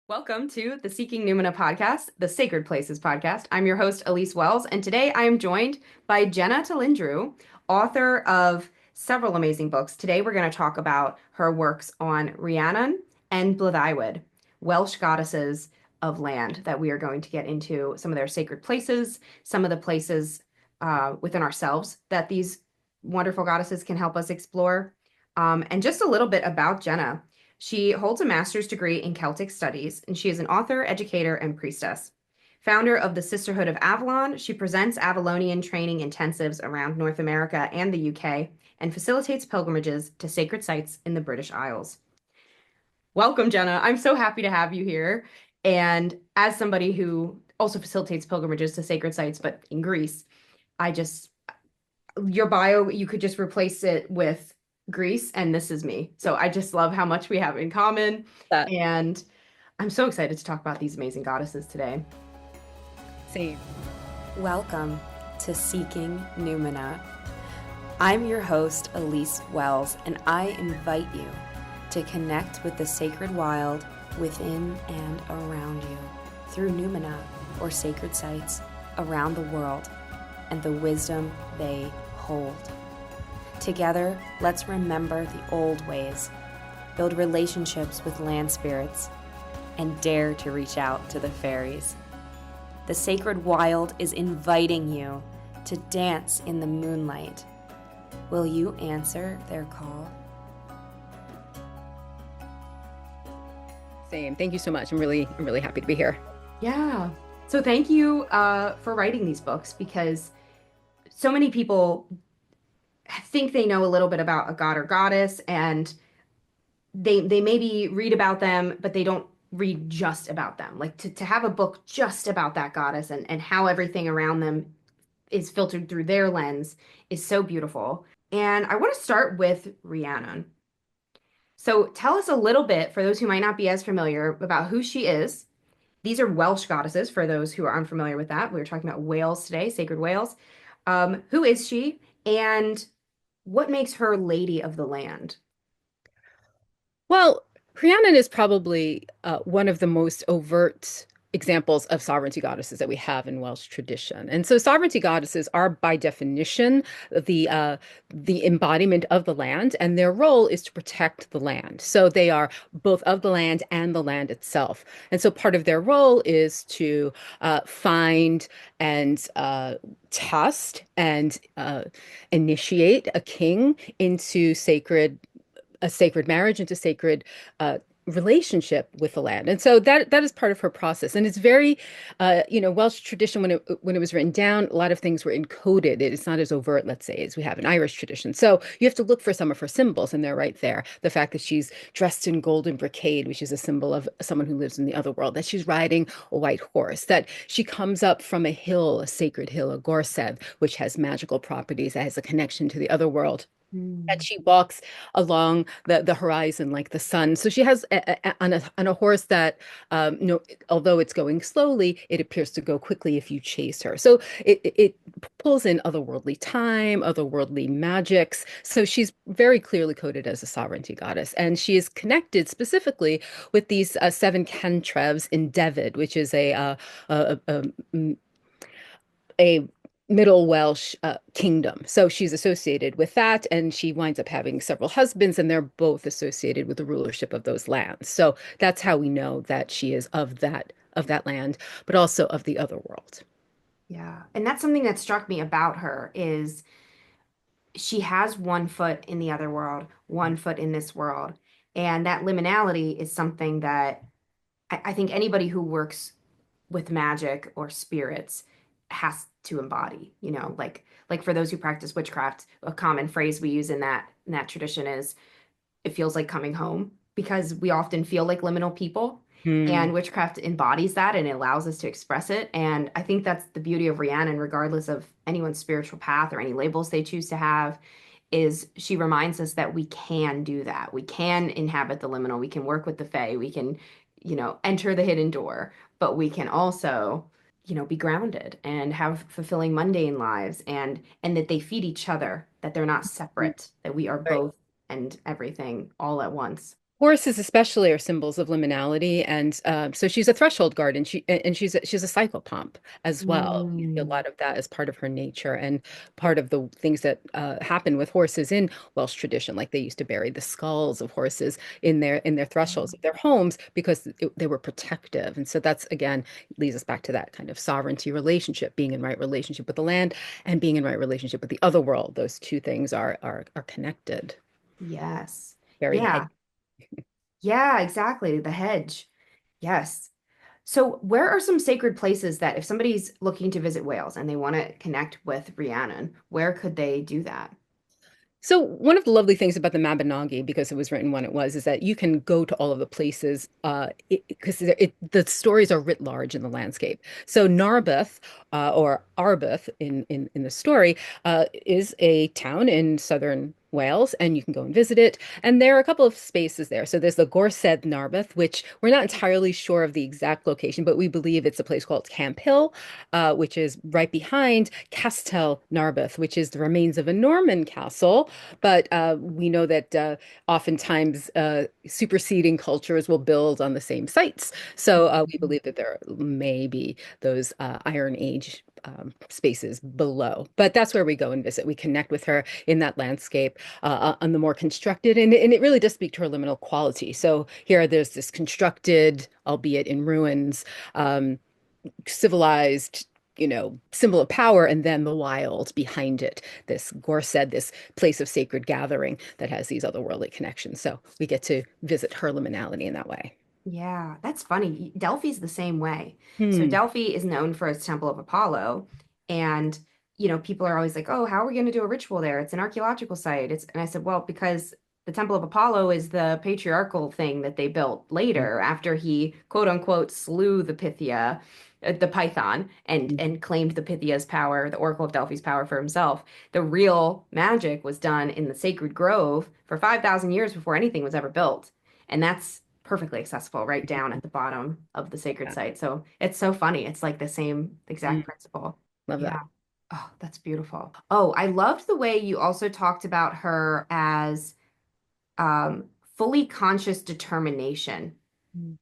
Welcome to the Seeking Numina podcast, the Sacred Places podcast. I'm your host, Elise Wells, and today I am joined by Jhenah Telyndru, author of several amazing books. Today we're going to talk about her works on Rhiannon and Blodeuwedd, Welsh goddesses of land, that we are going to get into some of their sacred places, some of the places within ourselves that these wonderful goddesses can help us explore, and just a little bit about Jhenah. She holds a master's degree in Celtic studies, and she is an author, educator, and priestess. Founder of the Sisterhood of Avalon, she presents Avalonian training intensives around North America and the UK and facilitates pilgrimages to sacred sites in the British Isles. Welcome, Jhenah. I'm so happy to have you here. And as somebody who also facilitates pilgrimages to sacred sites, but in Greece, your bio, you could just replace it with Greece, and this is me. So I just love how much we have in common. That And I'm so excited to talk about these amazing goddesses today. same. Welcome to Seeking Numina. I'm your host, Elise Wells, and I invite you to connect with the sacred wild within and around you through Numina, or sacred sites around the world, and the wisdom they hold. Together, let's remember the old ways, build relationships with land spirits, and dare to reach out to the fairies. The sacred wild is inviting you to dance in the moonlight. Will you answer their call? Same. Thank you so much. I'm really happy to be here. Yeah. So thank you for writing these books, because so many people think they know a little bit about a god or goddess, and they maybe read about them, but they don't read just about them. Like to have a book just about that goddess and how everything around them is filtered through their lens is so beautiful. And I want to start with Rhiannon. So tell us a little bit, for those who might not be as familiar, about who she is. These are Welsh goddesses, for those who are unfamiliar with that. We were talking about Wales today, sacred Wales. Who is she, and what makes her Lady of the Land? Well, Rhiannon is probably one of the most overt examples of sovereignty goddesses that we have in Welsh tradition. And so sovereignty goddesses are by definition the embodiment of the land, and their role is to protect the land. So they are both of the land and the land itself. And so part of their role is to find and test and initiate a king into a sacred marriage, into sacred relationship with the land. And so that is part of her process. And it's very, Welsh tradition, when it was written down, a lot of things were encoded. It's not as overt, let's say, as we have in Irish tradition. So you have to look for some of her symbols, and they're right there. The fact that she's dressed in golden brocade, which is a symbol of someone who lives in the other world, that she's riding a white horse, that she comes up from a hill, a sacred hill, a gorsedd, which has magical properties, that has a connection to the other world, that Mm. she walks along the horizon like the sun. So she has on a horse that, no, although it's going slowly, it appears to go quickly if you chase her. So it pulls in otherworldly time, otherworldly magics. So she's very clearly coded as a sovereignty goddess, and she is connected specifically with these seven cantrevs in Devid, which is a Middle Welsh kingdom. So she's associated with that, and she winds up having several husbands, and they're both associated with the rulership of those lands. So that's how we know that she is of that land, but also of the other world. Yeah. And that's something that struck me about her is she has one foot in the other world, one foot in this world. And that liminality is something that I think anybody who works with magic or spirits has to embody, like for those who practice witchcraft, a common phrase we use in that tradition is it feels like coming home, because we often feel like liminal people, Hmm. and witchcraft embodies that and it allows us to express it. And I think that's the beauty of Rhiannon, regardless of anyone's spiritual path or any labels they choose to have, is she reminds us that we can do that. We can inhabit the liminal, we can work with the fae, we can, enter the hidden door, but we can also, be grounded and have fulfilling mundane lives, and that they feed each other, that they're not separate, that we are Right. both and everything all at once. Horses especially are symbols of liminality, and so she's a threshold guard, and she's a psychopomp as well. You see a Mm. lot of that as part of her nature, and part of the things that happen with horses in Welsh tradition, like they used to bury the skulls of horses in their thresholds of their homes because they were protective, and so that's again leads us back to that kind of sovereignty relationship, being in right relationship with the land and being in right relationship with the other world. Those two things are connected. Yes. Very head. Yeah. Yeah, exactly. The hedge. Yes. So, where are some sacred places that if somebody's looking to visit Wales and they want to connect with Rhiannon, where could they do that? So one of the lovely things about the Mabinogi, because it was written when it was, is that you can go to all of the places because the stories are writ large in the landscape. So Narberth, or Arbroath in the story, is a town in southern Wales, and you can go and visit it. And there are a couple of spaces there. So there's the Gorsedd Narberth, which we're not entirely sure of the exact location, but we believe it's a place called Camp Hill, which is right behind Castell Narberth, which is the remains of a Norman castle. But we know that oftentimes superseding cultures will build on the same sites. So we believe that there may be those Iron Age spaces below. But that's where we go and visit. We connect with her in that landscape on the more constructed, and it really does speak to her liminal quality. So here, there's this constructed, albeit in ruins, um, civilized, symbol of power, and then the wild behind it. This Gore said, this place of sacred gathering that has these otherworldly connections. So we get to visit her liminality in that way. Yeah, that's funny. Delphi's the same way. So Hmm. Delphi is known for its Temple of Apollo, and people are always like, "Oh, how are we going to do a ritual there? It's an archaeological site." And I said, "Well, because the Temple of Apollo is the patriarchal thing that they built later after he quote unquote slew the Pythia, the Python, and claimed the Pythia's power, the Oracle of Delphi's power for himself. The real magic was done in the sacred grove for 5,000 years before anything was ever built." And that's perfectly accessible right down at the bottom of the sacred Yeah. site. So it's so funny. It's like the same exact Mm, principle. love Yeah. that. Oh, that's beautiful. Oh, I loved the way you also talked about her as fully conscious determination, Mm,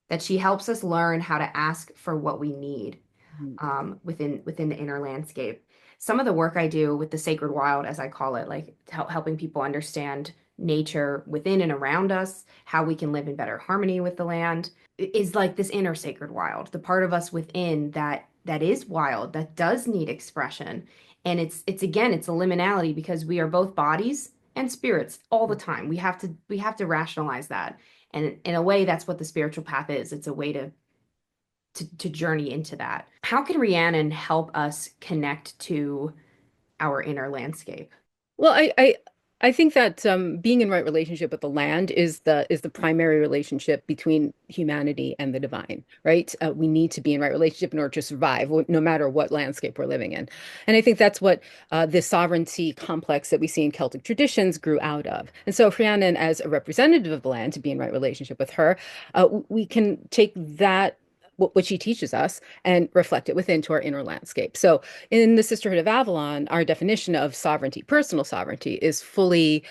that she helps us learn how to ask for what we need mm, within the inner landscape. Some of the work I do with the sacred wild, as I call it, like helping people understand nature within and around us, how we can live in better harmony with the land, is like this inner sacred wild, the part of us within that is wild, that does need expression. And it's again, it's a liminality because we are both bodies and spirits all the mm. time. We have to rationalize that. And in a way, that's what the spiritual path is. It's a way to journey into that. How can Rhiannon help us connect to our inner landscape? Well, I think that being in right relationship with the land is the primary relationship between humanity and the divine, right? We need to be in right relationship in order to survive, no matter what landscape we're living in. And I think that's what this sovereignty complex that we see in Celtic traditions grew out of. And so, for Rhiannon, as a representative of the land, to be in right relationship with her, we can take that. What she teaches us and reflect it within to our inner landscape. So, in the Sisterhood of Avalon, our definition of sovereignty, personal sovereignty, is fully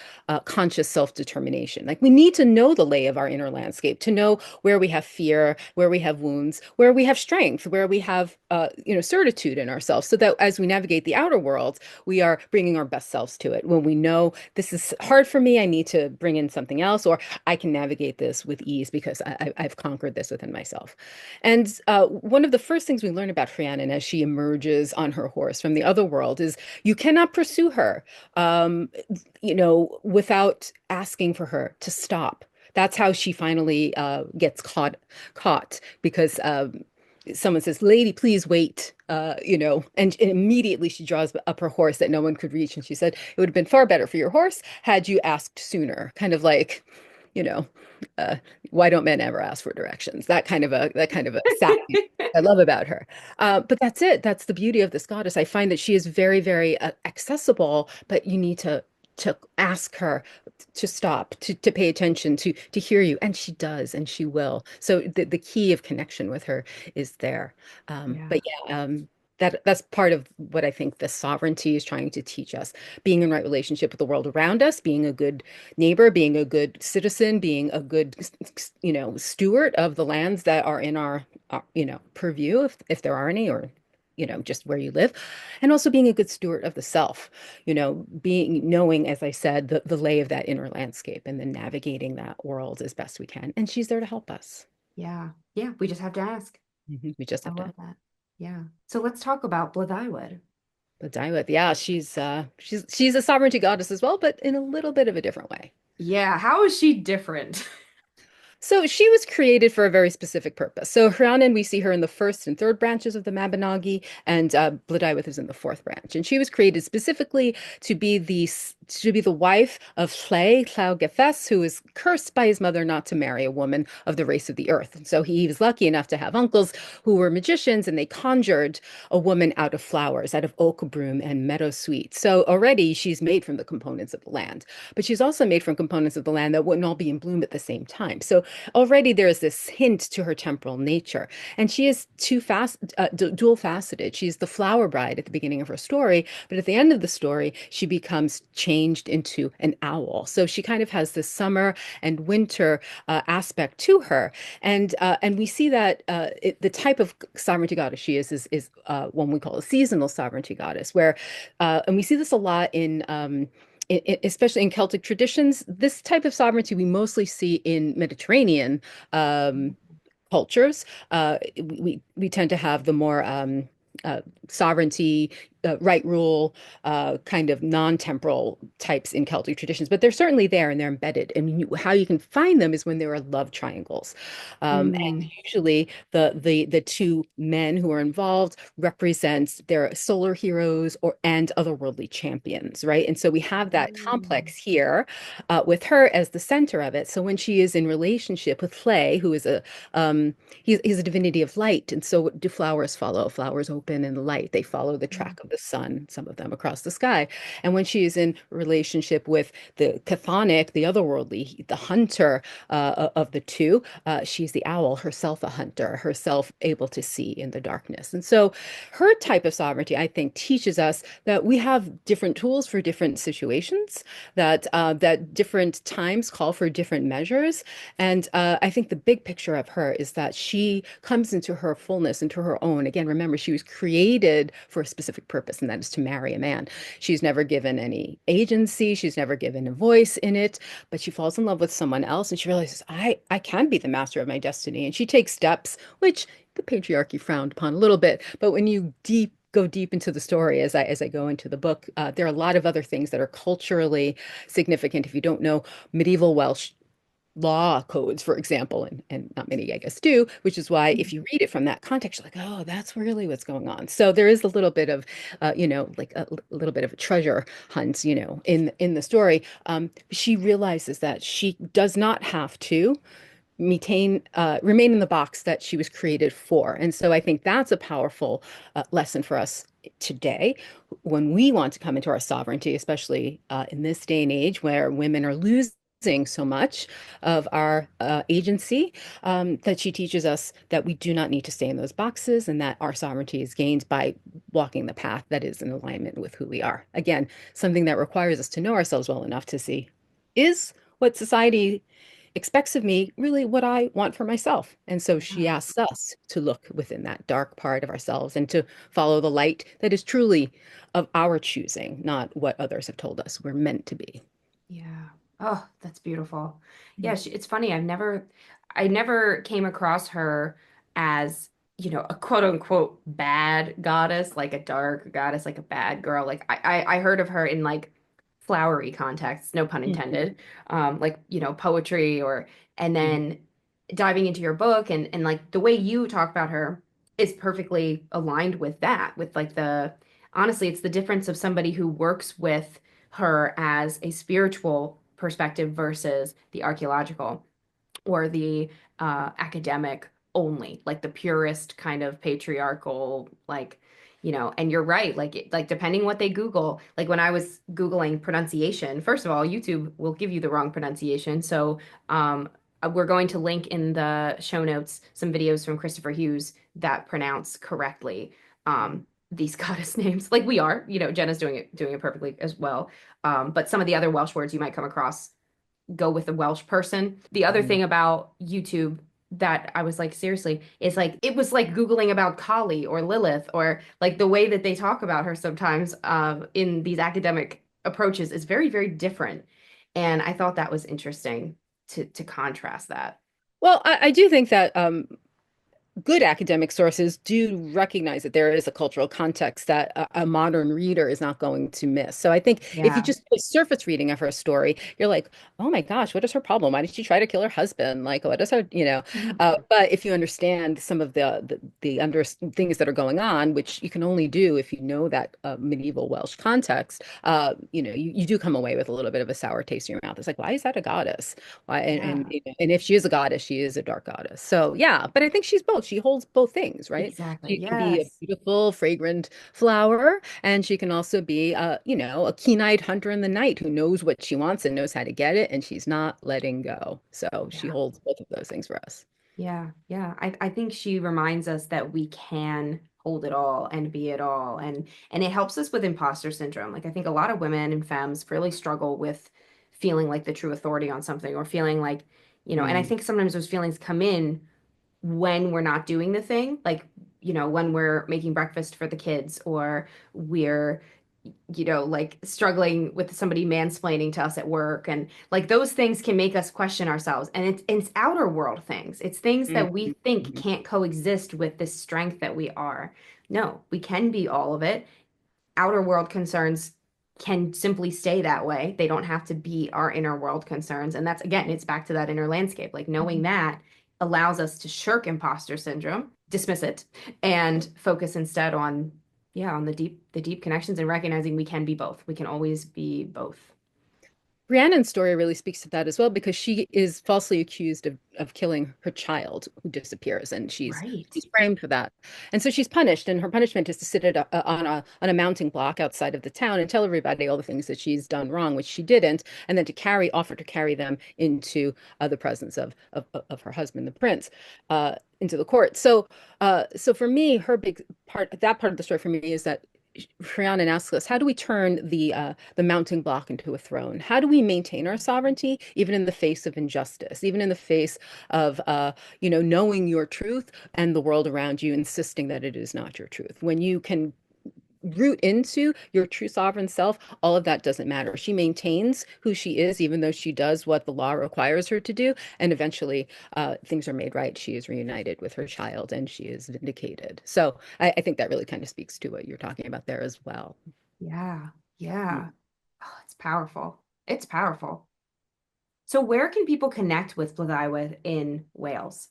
conscious self-determination. Like we need to know the lay of our inner landscape to know where we have fear, where we have wounds, where we have strength, where we have certitude in ourselves, so that as we navigate the outer world, we are bringing our best selves to it. When we know this is hard for me, I need to bring in something else, or I can navigate this with ease because I've conquered this within myself. And one of the first things we learn about Rhiannon as she emerges on her horse from the other world is you cannot pursue her, um, without asking for her to stop. That's how she finally gets caught because someone says, "Lady, please wait," and immediately she draws up her horse that no one could reach. And she said, "It would have been far better for your horse had you asked sooner." Kind of like, you know, uh, why don't men ever ask for directions? That kind of a sassy I love about her. But that's it. That's the beauty of this goddess. I find that she is very, very accessible, but you need to ask her to stop, to pay attention, to hear you, and she does, and she will. So the key of connection with her is there. Yeah. But yeah, that's part of what I think the sovereignty is trying to teach us. Being in right relationship with the world around us, being a good neighbor, being a good citizen, being a good, steward of the lands that are in our purview, if there are any, or just where you live, and also being a good steward of the self, being knowing, as I said, the lay of that inner landscape and then navigating that world as best we can. And she's there to help us. Yeah. Yeah. We just have to ask. We just I have to. love that. Yeah. So let's talk about Blodeuwedd. But Blodeuwedd, yeah, she's a sovereignty goddess as well, but in a little bit of a different way. Yeah. How is she different? So she was created for a very specific purpose. So Rhiannon, we see her in the first and third branches of the Mabinogi, and Blodeuwedd is in the fourth branch. And she was created specifically to be the wife of Llao Gefes, who was cursed by his mother not to marry a woman of the race of the earth. And so he was lucky enough to have uncles who were magicians, and they conjured a woman out of flowers, out of oak broom and meadowsweet. So already she's made from the components of the land, but she's also made from components of the land that wouldn't all be in bloom at the same time. So already there is this hint to her temporal nature. And she is dual faceted. She's the flower bride at the beginning of her story, but at the end of the story, she becomes changed into an owl. So she kind of has this summer and winter aspect to her. And we see that the type of sovereignty goddess she is one we call a seasonal sovereignty goddess, where, and we see this a lot especially in Celtic traditions. This type of sovereignty we mostly see in Mediterranean cultures. We tend to have the more sovereignty, right rule, kind of non-temporal types in Celtic traditions, but they're certainly there and they're embedded. And how you can find them is when there are love triangles, and Mm. usually the two men who are involved represents their solar heroes and otherworldly champions, right? And so we have that Mm. complex here, with her as the center of it. So when she is in relationship with Flay, who is he's a divinity of light, and so what do flowers follow? Flowers open in the light. They follow the Yeah. track of the sun, some of them across the sky. And when she is in relationship with the chthonic, the otherworldly, the hunter of the two, she's the owl, herself a hunter, herself able to see in the darkness. And so her type of sovereignty, I think, teaches us that we have different tools for different situations, that different times call for different measures. And I think the big picture of her is that she comes into her fullness, into her own. Again, remember, she was created for a specific purpose, and that is to marry a man. She's never given any agency, she's never given a voice in it, but she falls in love with someone else and she realizes, I can be the master of my destiny. And she takes steps, which the patriarchy frowned upon a little bit. But when you go deep into the story, as I go into the book, there are a lot of other things that are culturally significant. If you don't know medieval Welsh law codes, for example, and not many, I guess, do, which is why if you read it from that context, you're like, oh, that's really what's going on. So there is a little bit of, like a little bit of a treasure hunt, in the story. She realizes that she does not have to remain in the box that she was created for. And so I think that's a powerful lesson for us today when we want to come into our sovereignty, especially in this day and age where women are losing so much of our agency, that she teaches us that we do not need to stay in those boxes and that our sovereignty is gained by walking the path that is in alignment with who we are. Again, something that requires us to know ourselves well enough to see, is what society expects of me really what I want for myself? And so she Yeah. asks us to look within that dark part of ourselves and to follow the light that is truly of our choosing, not what others have told us we're meant to be. Yeah. Oh, that's beautiful. Yeah, Mm. it's funny. I never came across her as, a quote unquote bad goddess, like a dark goddess, like a bad girl. Like I heard of her in like flowery contexts, no pun Mhm. intended. Like, poetry and Mhm. then diving into your book and like the way you talk about her is perfectly aligned with that, with like honestly, it's the difference of somebody who works with her as a spiritual perspective versus the archaeological or the academic only, like the purist kind of patriarchal, like, and you're right, like depending what they Google, like when I was Googling pronunciation, first of all, YouTube will give you the wrong pronunciation. So we're going to link in the show notes some videos from Christopher Hughes that pronounce correctly. these goddess names like we are. Jenna's doing it perfectly as well. But some of the other Welsh words you might come across go with the Welsh person. The other Mm. thing about YouTube that I was like, seriously, is like it was like Googling about Kali or Lilith, or like the way that they talk about her sometimes in these academic approaches is very, very different. And I thought that was interesting to contrast that. Well, I do think that good academic sources do recognize that there is a cultural context that a modern reader is not going to miss. So I think if you Yeah. just do a surface reading of her story, you're like, oh my gosh, what is her problem? Why did she try to kill her husband? Like, what is her, but if you understand some of the under things that are going on, which you can only do if you know that medieval Welsh context, you do come away with a little bit of a sour taste in your mouth. It's like, why is that a goddess? Why, Yeah, and if she is a goddess, she is a dark goddess. So yeah, but I think she's both. She holds both things, right? exactly. She can be a Yes. beautiful, fragrant flower, and she can also be a keen-eyed hunter in the night who knows what she wants and knows how to get it, and she's not letting go. So she Yeah. holds both of those things for us. Yeah, yeah. I think she reminds us that we can hold it all and be it all. And it helps us with imposter syndrome. Like I think a lot of women and femmes really struggle with feeling like the true authority on something or feeling like, and I Mm. think sometimes those feelings come in when we're not doing the thing, like, when we're making breakfast for the kids or we're like struggling with somebody mansplaining to us at work, and like those things can make us question ourselves. And it's outer world things. It's things that we think Mhm. can't coexist with this strength that we are. No, we can be all of it. Outer world concerns can simply stay that way. They don't have to be our inner world concerns. And that's again, it's back to that inner landscape. Like knowing that allows us to shirk imposter syndrome, dismiss it, and focus instead on, yeah, on the deep connections and recognizing we can be both. We can always be both. Rhiannon's story really speaks to that as well because she is falsely accused of killing her child who disappears, and Right. she's framed for that. And so she's punished, and her punishment is to sit on a mounting block outside of the town and tell everybody all the things that she's done wrong, which she didn't, and then offer to carry them into the presence of her husband, the prince, into the court. So for me, her big part, that part of the story for me is that Rhiannon asks us, how do we turn the mounting block into a throne? How do we maintain our sovereignty even in the face of injustice, even in the face of knowing your truth and the world around you insisting that it is not your truth? When you can root into your true sovereign self, all of that doesn't matter. She maintains who she is, even though she does what the law requires her to do. And eventually, things are made right. She is reunited with her child and she is vindicated. So I think that really kind of speaks to what you're talking about there as well. Yeah. Yeah. Oh, it's powerful. It's powerful. So where can people connect with Blodeuwedd in Wales?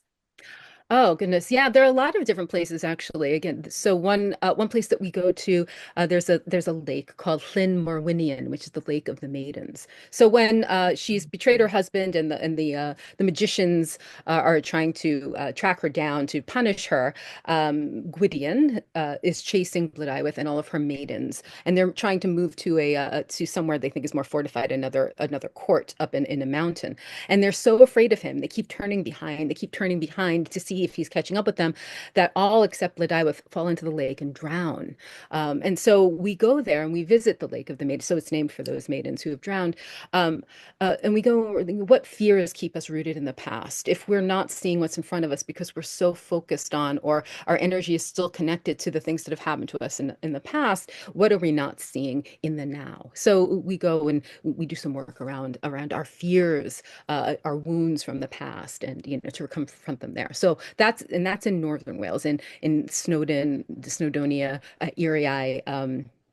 Oh goodness, yeah, there are a lot of different places actually. Again, so one place that we go to, there's a lake called Llyn Morwynion, which is the Lake of the Maidens. So when she's betrayed her husband and the magicians are trying to track her down to punish her, Gwydion is chasing Blodeuwedd and all of her maidens, and they're trying to move to somewhere they think is more fortified, another court up in a mountain. And they're so afraid of him. They keep turning behind. They keep turning behind to see if he's catching up with them, that all except Blodeuwedd fall into the lake and drown. And so we go there and we visit the Lake of the Maidens. So it's named for those maidens who have drowned. Um, and we go, what fears keep us rooted in the past? If we're not seeing what's in front of us because we're so focused on, or our energy is still connected to the things that have happened to us in the past, what are we not seeing in the now? So we go and we do some work around our fears, our wounds from the past, and to confront them there. So that's in northern Wales, in Snowdon, the Snowdonia, Erie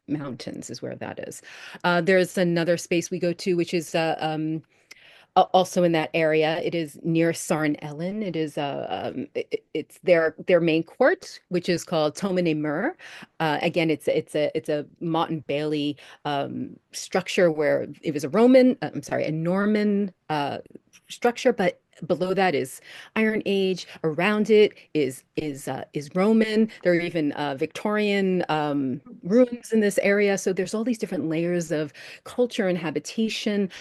mountains is where that is. There's another space we go to, which is also in that area. It is near Sarn Ellen. It is it's their main court, which is called Toman Mur. Again, it's a Motte and Bailey structure where it was a Norman structure, but below that is Iron Age. Around it is Roman. There are even Victorian ruins in this area. So there's all these different layers of culture and habitation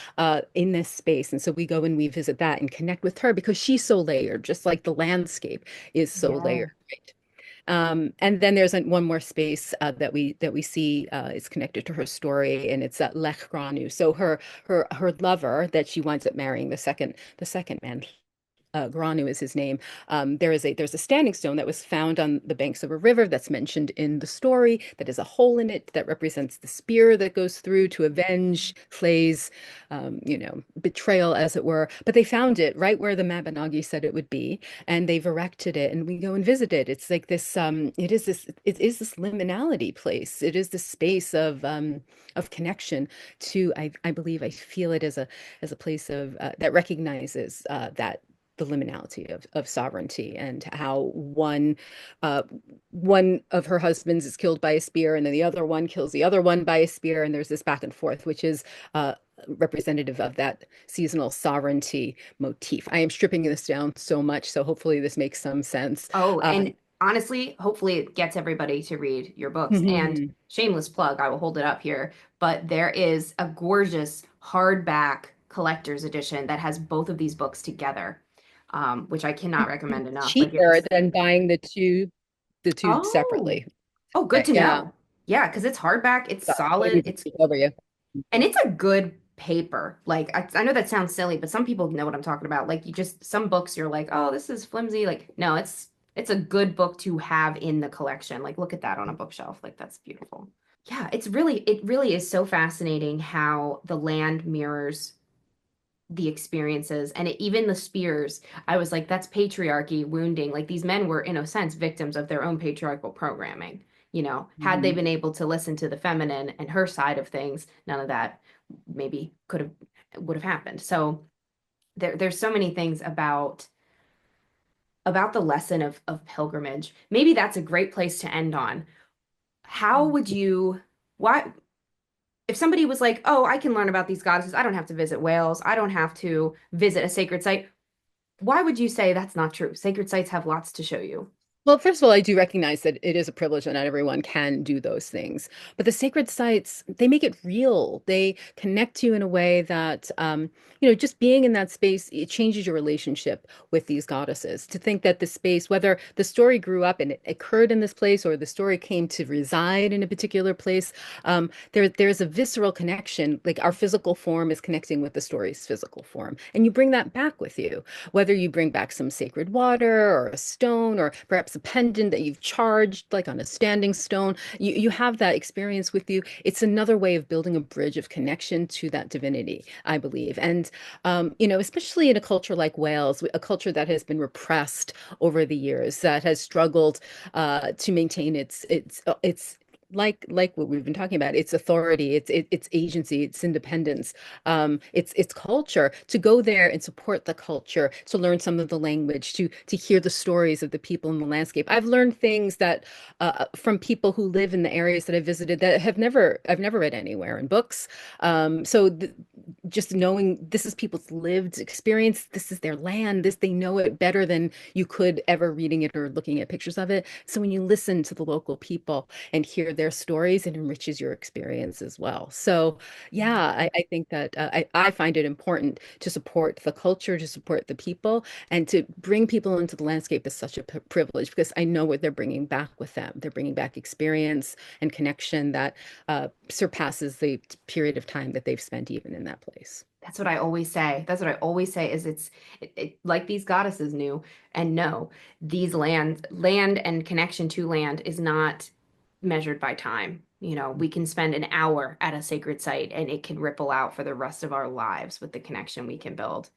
in this space. And so we go and we visit that and connect with her because she's so layered, just like the landscape is so Yeah. layered, right? And then there's one more space that we see is connected to her story, and it's Lech Granu. So her lover that she winds up marrying, the second man, Granu is his name. There's a standing stone that was found on the banks of a river that's mentioned in the story that has a hole in it that represents the spear that goes through to avenge Clay's, betrayal, as it were. But they found it right where the Mabinogi said it would be, and they've erected it, and we go and visit it. It's like this. It is this liminality place. It is this space of connection to. I believe I feel it as a place of that recognizes that the liminality of sovereignty, and how one of her husbands is killed by a spear, and then the other one kills the other one by a spear, and there's this back and forth, which is representative of that seasonal sovereignty motif. I am stripping this down so much, so hopefully this makes some sense. Oh, and honestly, hopefully it gets everybody to read your books. And Mhm. shameless plug, I will hold it up here, but there is a gorgeous hardback collector's edition that has both of these books together, which I cannot recommend enough. Like it Cheaper was, than buying the two oh, separately. oh, good But to yeah, know. Yeah, because it's hardback, it's sorry, I solid, didn't speak over you. and it's a good paper. Like I know that sounds silly, but some people know what I'm talking about. Like you just some books you're like, oh, this is flimsy. Like no, it's a good book to have in the collection. Like look at that on a bookshelf. Like that's beautiful. Yeah, it really is so fascinating how the land mirrors the experiences and even the spears. I was like, that's patriarchy wounding. Like these men were in a sense victims of their own patriarchal programming. Had they Mhm. been able to listen to the feminine and her side of things, none of that maybe could have would have happened. So there's so many things about the lesson of pilgrimage. Maybe that's a great place to end on. How would you why if somebody was like, "Oh, I can learn about these goddesses. I don't have to visit Wales. I don't have to visit a sacred site." Why would you say that's not true? Sacred sites have lots to show you. Well, first of all, I do recognize that it is a privilege that not everyone can do those things. But the sacred sites, they make it real. They connect you in a way that, just being in that space, it changes your relationship with these goddesses. To think that the space, whether the story grew up and it occurred in this place, or the story came to reside in a particular place, there's a visceral connection. Like our physical form is connecting with the story's physical form. And you bring that back with you, whether you bring back some sacred water or a stone, or perhaps a pendant that you've charged like on a standing stone. You have that experience with you. It's another way of building a bridge of connection to that divinity, I believe. And especially in a culture like Wales, a culture that has been repressed over the years, that has struggled to maintain its like what we've been talking about, its authority, its agency, its independence, its culture. To go there and support the culture, to learn some of the language, to hear the stories of the people in the landscape. I've learned things that from people who live in the areas that I visited that I've never read anywhere in books. So just knowing this is people's lived experience, this is their land, this they know it better than you could ever reading it or looking at pictures of it. So when you listen to the local people and hear their stories, it enriches your experience as well. So yeah, I think that I find it important to support the culture, to support the people, and to bring people into the landscape is such a privilege, because I know what they're bringing back with them. They're bringing back experience and connection that surpasses the period of time that they've spent even in that place. That's what I always say. That's what I always say is like these goddesses knew and know these land and connection to land is not measured by time. We can spend an hour at a sacred site and it can ripple out for the rest of our lives with the connection we can build.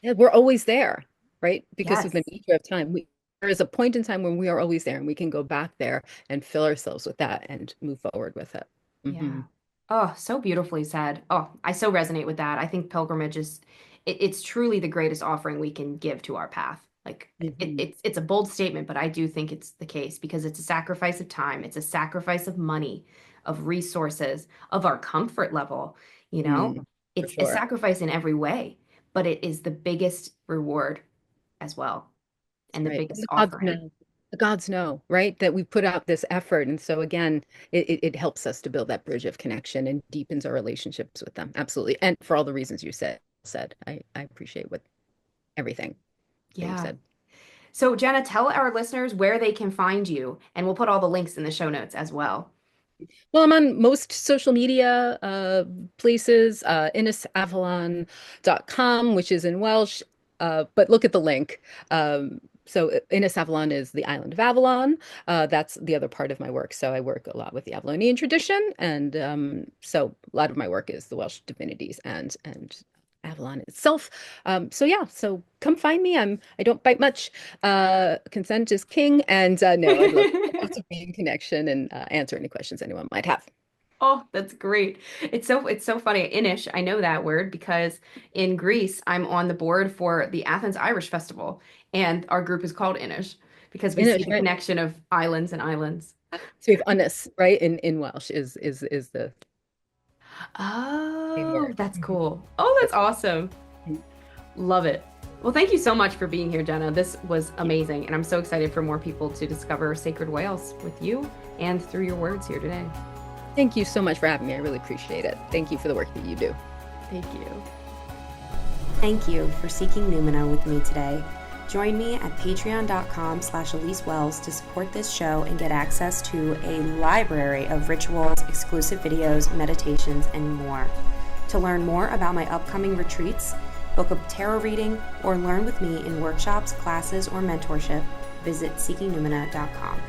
Yeah, we're always there, right? Because of the Yes. nature of time. There is a point in time when we are always there, and we can go back there and fill ourselves with that and move forward with it. Yeah. Hmm. Oh, so beautifully said. Oh, I so resonate with that. I think pilgrimage is it's truly the greatest offering we can give to our path. Like Hmm. it's a bold statement, but I do think it's the case because it's a sacrifice of time, it's a sacrifice of money, of resources, of our comfort level, you know? Mm, for It's a sure. sacrifice in every way, but it is the biggest reward as well and the Right. And biggest the gods offering. know. The gods know, right? That we put out this effort. And so again, it helps us to build that bridge of connection and deepens our relationships with them. Absolutely. And for all the reasons you said, I appreciate what everything that you Yeah. said. So, Jhenah, tell our listeners where they can find you, and we'll put all the links in the show notes as well. Well, I'm on most social media places, innisavalon.com, which is in Welsh, but look at the link. So Innis Avalon is the island of Avalon. That's the other part of my work. So I work a lot with the Avalonian tradition, and so a lot of my work is the Welsh divinities and Avalon itself. So yeah, so come find me. I don't bite much. Consent is king, and no, I'd love to be in connection and answer any questions anyone might have. Oh, that's great. It's so funny. Inish, I know that word because in Greece, I'm on the board for the Athens Irish Festival, and our group is called Inish because we see Inish, the right? connection of islands and islands. So we have Unnus, right? In Welsh is the same Oh, word. that's cool. Oh, that's That's awesome. Love it. Well, thank you so much for being here, Jhenah. This was amazing, and I'm so excited for more people to discover sacred whales with you and through your words here today. Thank you so much for having me. I really appreciate it. Thank you for the work that you do. Thank you. Thank you for seeking Numina with me today. Join me at patreon.com/Elise Wells to support this show and get access to a library of rituals, exclusive videos, meditations, and more. To learn more about my upcoming retreats, book a tarot reading, or learn with me in workshops, classes, or mentorship, visit seekingnumina.com.